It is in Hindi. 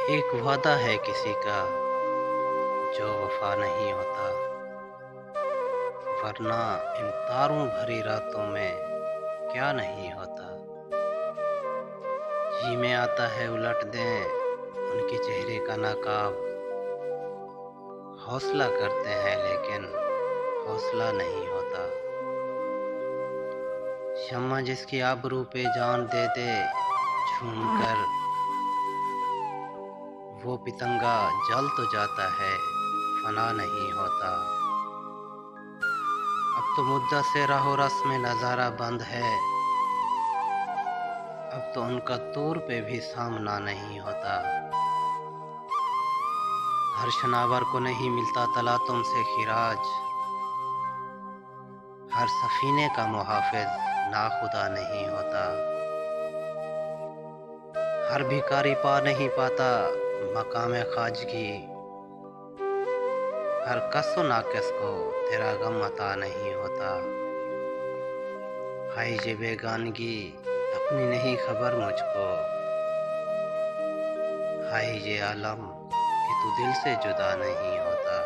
एक वादा है किसी का जो वफा नहीं होता, वरना इन तारों भरी रातों में क्या नहीं होता। जी में आता है उलट दें उनके चेहरे का नकाब, हौसला करते हैं लेकिन हौसला नहीं होता। शम्मा जिसकी आबरू पे जान दे दे झूम कर, वो पितंगा जल तो जाता है फना नहीं होता। अब तो मुद्दा से राहो रस्म नज़ारा बंद है, अब तो उनका तौर पे भी सामना नहीं होता। हर शनावर को नहीं मिलता तला तुमसे खिराज, हर सफीने का मुहाफिज नाखुदा नहीं होता। हर भिखारी पा नहीं पाता मकाम खाजगी, हर कस्सो नाकिस को तेरा गम अता नहीं होता। हाय ये बेगानगी अपनी नहीं खबर मुझको, हाय ये आलम कि तू दिल से जुदा नहीं होता।